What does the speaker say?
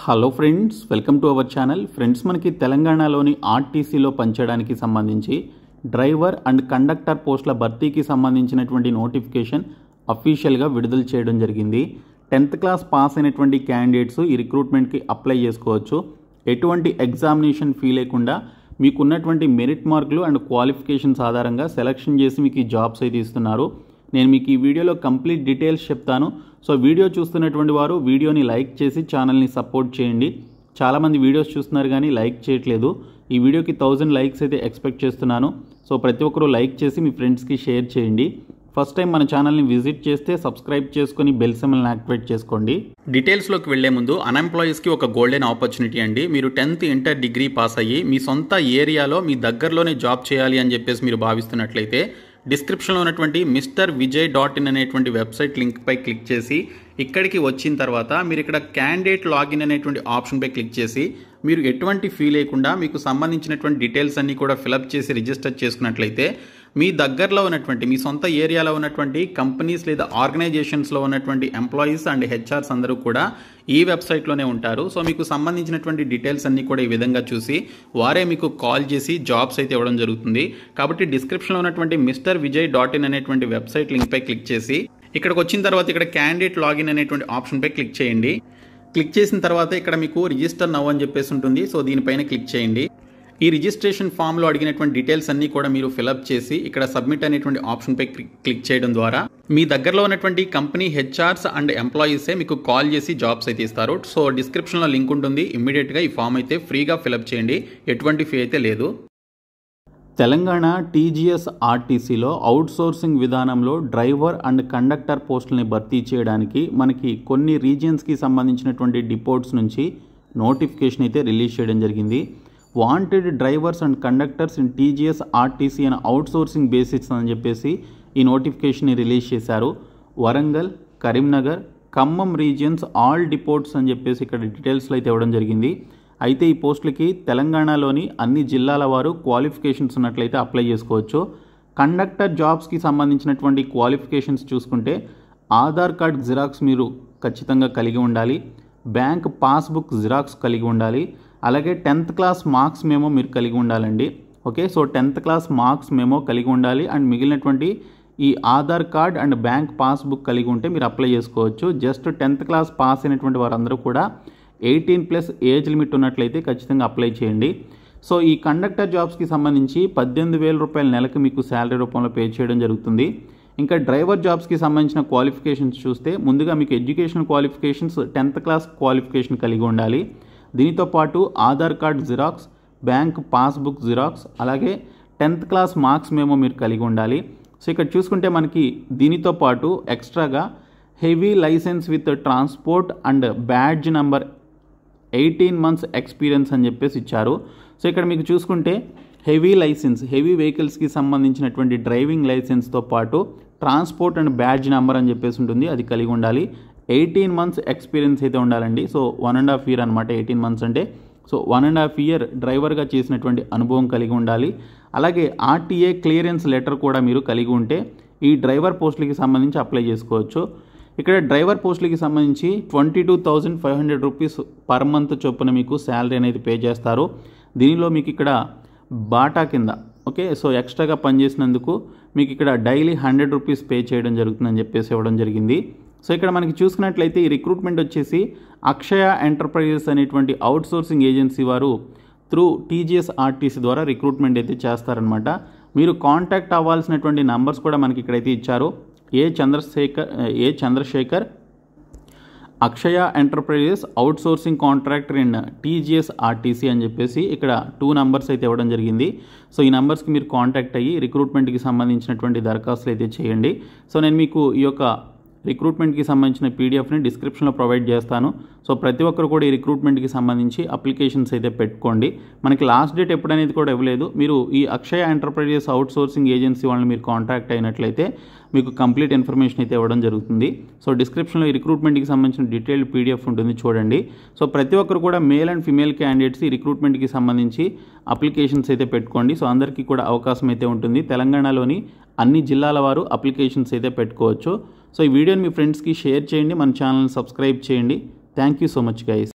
Hello friends, welcome to our channel. Friends, మనకి తెలంగాణలోని ఆర్టీసీలో పనిచేయడానికి సంబంధించి డ్రైవర్ అండ్ కండక్టర్ పోస్టుల భర్తీకి సంబంధించినటువంటి నోటిఫికేషన్ అఫీషియల్గా విడుదల చేయడం జరిగింది. 10th క్లాస్ పాస్ అయినటువంటి క్యాండిడేట్స్ ఈ రిక్రూట్మెంట్కి అప్లై చేసుకోవచ్చు. ఎటువంటి ఎగ్జామినేషన్ ఫీ లేకుండా మీకున్నటువంటి మెరిట్ మార్కులు అండ్ క్వాలిఫికేషన్స్ ఆధారంగా సెలెక్షన్ చేసి మీకు ఈ జాబ్స్ అయితే ఇస్తున్నారు. నేను మీకు ఈ వీడియోలో కంప్లీట్ డీటెయిల్స్ చెప్తాను. సో వీడియో చూస్తున్నటువంటి వారు వీడియోని లైక్ చేసి ఛానల్ని సపోర్ట్ చేయండి. చాలామంది వీడియోస్ చూస్తున్నారు కానీ లైక్ చేయట్లేదు. ఈ వీడియోకి 1000 లైక్స్ అయితే ఎక్స్పెక్ట్ చేస్తున్నాను. సో ప్రతి ఒక్కరూ లైక్ చేసి మీ ఫ్రెండ్స్కి షేర్ చేయండి. ఫస్ట్ టైం మన ఛానల్ని విజిట్ చేస్తే సబ్స్క్రైబ్ చేసుకొని బెల్ సింబల్ని యాక్టివేట్ చేసుకోండి. డీటెయిల్స్లోకి వెళ్లే ముందు అన్ఎంప్లాయీస్కి ఒక గోల్డెన్ ఆపర్చునిటీ అండి. మీరు 10th ఇంటర్ డిగ్రీ పాస్ అయ్యి మీ సొంత ఏరియాలో మీ దగ్గరలోనే జాబ్ చేయాలి అని చెప్పేసి మీరు భావిస్తున్నట్లయితే డిస్క్రిప్షన్లో ఉన్నటువంటి MrVijay.in అనేటువంటి వెబ్సైట్ లింక్పై క్లిక్ చేసి ఇక్కడికి వచ్చిన తర్వాత మీరు ఇక్కడ క్యాండిడేట్ లాగిన్ అనేటువంటి ఆప్షన్పై క్లిక్ చేసి మీరు ఎటువంటి ఫీ లేకుండా మీకు సంబంధించినటువంటి డీటెయిల్స్ అన్నీ కూడా ఫిలప్ చేసి రిజిస్టర్ చేసుకున్నట్లయితే మీ దగ్గరలో ఉన్నటువంటి మీ సొంత ఏరియాలో ఉన్నటువంటి కంపెనీస్ లేదా ఆర్గనైజేషన్స్లో ఉన్నటువంటి ఎంప్లాయీస్ అండ్ హెచ్ఆర్స్ అందరూ కూడా ఈ వెబ్సైట్లోనే ఉంటారు. సో మీకు సంబంధించినటువంటి డీటెయిల్స్ అన్నీ కూడా ఈ విధంగా చూసి వారే మీకు కాల్ చేసి జాబ్స్ అయితే ఇవ్వడం జరుగుతుంది. కాబట్టి డిస్క్రిప్షన్లో ఉన్నటువంటి MrVijay.in అనేటువంటి వెబ్సైట్ లింక్పై క్లిక్ చేసి ఇక్కడికి వచ్చిన తర్వాత ఇక్కడ క్యాండిడేట్ లాగిన్ అనేటువంటి ఆప్షన్పై క్లిక్ చేయండి. క్లిక్ చేసిన తర్వాత ఇక్కడ మీకు రిజిస్టర్ నవ్ అని చెప్పేసి ఉంటుంది. సో దీనిపైన క్లిక్ చేయండి. ఈ రిజిస్ట్రేషన్ ఫామ్లో అడిగినటువంటి డీటెయిల్స్ అన్నీ కూడా మీరు ఫిలప్ చేసి ఇక్కడ సబ్మిట్ అనేటువంటి ఆప్షన్పై క్లిక్ చేయడం ద్వారా మీ దగ్గరలో ఉన్నటువంటి కంపెనీ హెచ్ఆర్స్ అండ్ ఎంప్లాయీసే మీకు కాల్ చేసి జాబ్స్ అయితే ఇస్తారు. సో డిస్క్రిప్షన్లో లింక్ ఉంటుంది. ఇమ్మీడియట్గా ఈ ఫామ్ అయితే ఫ్రీగా ఫిలప్ చేయండి. ఎటువంటి ఫీ అయితే లేదు. తెలంగాణ టీజీఎస్ ఆర్టీసీలో అవుట్సోర్సింగ్ విధానంలో డ్రైవర్ అండ్ కండక్టర్ పోస్టులని భర్తీ చేయడానికి మనకి కొన్ని రీజియన్స్కి సంబంధించినటువంటి డిపోట్స్ నుంచి నోటిఫికేషన్ అయితే రిలీజ్ చేయడం జరిగింది. Wanted drivers and conductors in TGS RTC and outsourcing basics అని చెప్పేసి ఈ నోటిఫికేషన్ని రిలీజ్ చేశారు. వరంగల్, కరీంనగర్, ఖమ్మం రీజియన్స్ ఆల్ డిపోట్స్ అని చెప్పేసి ఇక్కడ డీటెయిల్స్లో అయితే ఇవ్వడం జరిగింది. అయితే ఈ పోస్టులకి తెలంగాణలోని అన్ని జిల్లాల వారు క్వాలిఫికేషన్స్ ఉన్నట్లయితే అప్లై చేసుకోవచ్చు. కండక్టర్ జాబ్స్కి సంబంధించినటువంటి క్వాలిఫికేషన్స్ చూసుకుంటే ఆధార్ కార్డ్ జిరాక్స్ మీరు ఖచ్చితంగా కలిగి ఉండాలి. బ్యాంక్ పాస్బుక్ జిరాక్స్ కలిగి ఉండాలి. అలాగే 10th క్లాస్ మార్క్స్ మెమో మీరు కలిగి ఉండాలండి. Okay, so 10th class marks memo కలిగి ఉండాలి. అండ్ మిగిలినటువంటి ఈ Aadhaar card and bank passbook కలిగి ఉంటే మీరు అప్లై చేసుకోవచ్చు. జస్ట్ 10th క్లాస్ పాస్ అయినటువంటి వారందరూ కూడా 18+ ఏజ్ లిమిట్ ఉన్నట్లయితే ఖచ్చితంగా అప్లై చేయండి. సో ఈ కండక్టర్ జాబ్స్కి సంబంధించి 18,000 రూపాయల నెలకు మీకు శాలరీ రూపంలో పే చేయడం జరుగుతుంది. ఇంకా డ్రైవర్ జాబ్స్కి సంబంధించిన క్వాలిఫికేషన్స్ చూస్తే ముందుగా మీకు educational qualifications 10th class qualification కలిగి ఉండాలి. దీనితో పాటు Aadhaar card xerox, bank passbook xerox, అలాగే 10th క్లాస్ మార్క్స్ మేమో మీరు కలిగి ఉండాలి. సో ఇక్కడ చూసుకుంటే మనకి దీనితో పాటు ఎక్స్ట్రాగా heavy licence with transport and badge number 18 months experience అని చెప్పేసి ఇచ్చారు. సో ఇక్కడ మీకు చూసుకుంటే హెవీ లైసెన్స్, హెవీ వెహికల్స్కి సంబంధించినటువంటి డ్రైవింగ్ లైసెన్స్తో పాటు ట్రాన్స్పోర్ట్ అండ్ బ్యాడ్జ్ నెంబర్ అని చెప్పేసి ఉంటుంది, అది కలిగి ఉండాలి. 18 months ఎక్స్పీరియన్స్ అయితే ఉండాలండి. సో 1.5 year అనమాట 18 months అంటే. సో 1.5 year డ్రైవర్గా చేసినటువంటి అనుభవం కలిగి ఉండాలి. అలాగే ఆర్టీఏ క్లియరెన్స్ లెటర్ కూడా మీరు కలిగి ఉంటే ఈ డ్రైవర్ పోస్టులకి సంబంధించి అప్లై చేసుకోవచ్చు. ఇక్కడ డ్రైవర్ పోస్టులకి సంబంధించి 22,500 రూపీస్ పర్ మంత్ చొప్పున మీకు శాలరీ అనేది పే చేస్తారు. దీనిలో మీకు ఇక్కడ బాటా కింద ఓకే, సో ఎక్స్ట్రాగా పనిచేసినందుకు మీకు ఇక్కడ డైలీ 100 రూపీస్ పే చేయడం జరుగుతుందని చెప్పేసి ఇవ్వడం జరిగింది. సో ఇక్కడ మనకి చూసుకున్నట్లయితే ఈ రిక్రూట్మెంట్ వచ్చేసి అక్షయ ఎంటర్ప్రైజెస్ అనేటువంటి అవుట్సోర్సింగ్ ఏజెన్సీ వారు త్రూ టీజీఎస్ ఆర్టీసీ ద్వారా రిక్రూట్మెంట్ అయితే చేస్తారనమాట. మీరు కాంటాక్ట్ అవ్వాల్సినటువంటి నంబర్స్ కూడా మనకి ఇక్కడైతే ఇచ్చారు. A Chandrashekar Akshaya enterprises outsourcing contractor in TGS RTC అని చెప్పేసి ఇక్కడ 2 numbers అయితే ఇవ్వడం జరిగింది. సో ఈ నెంబర్స్కి మీరు కాంటాక్ట్ అయ్యి రిక్రూట్మెంట్కి సంబంధించినటువంటి దరఖాస్తులు అయితే చేయండి. సో నేను మీకు ఈ యొక్క రిక్రూట్మెంట్కి సంబంధించిన పీడిఎఫ్ని డిస్క్రిప్షన్లో ప్రొవైడ్ చేస్తాను. సో ప్రతి ఒక్కరు కూడా ఈ రిక్రూట్మెంట్కి సంబంధించి అప్లికేషన్స్ అయితే పెట్టుకోండి. మనకి లాస్ట్ డేట్ ఎప్పుడనేది కూడా ఇవ్వలేదు. మీరు ఈ అక్షయ ఎంటర్ప్రైజెస్ అవుట్సోర్సింగ్ ఏజెన్సీ వాళ్ళని మీరు కాంటాక్ట్ అయినట్లయితే మీకు కంప్లీట్ ఇన్ఫర్మేషన్ అయితే ఇవ్వడం జరుగుతుంది. సో డిస్క్రిప్షన్లో ఈ రిక్రూట్మెంట్కి సంబంధించిన డీటెయిల్డ్ పీడిఎఫ్ ఉంటుంది, చూడండి. సో ప్రతి ఒక్కరు కూడా మేల్ అండ్ ఫిమేల్ క్యాండిడేట్స్ ఈ రిక్రూట్మెంట్కి సంబంధించి అప్లికేషన్స్ అయితే పెట్టుకోండి. సో అందరికీ కూడా అవకాశం అయితే ఉంటుంది. తెలంగాణలోని అన్ని జిల్లాల వారు అప్లికేషన్స్ అయితే పెట్టుకోవచ్చు. సో ఈ వీడియోని మీ ఫ్రెండ్స్కి షేర్ చేయండి, మన ఛానల్ని సబ్స్క్రైబ్ చేయండి. Thank you so much guys.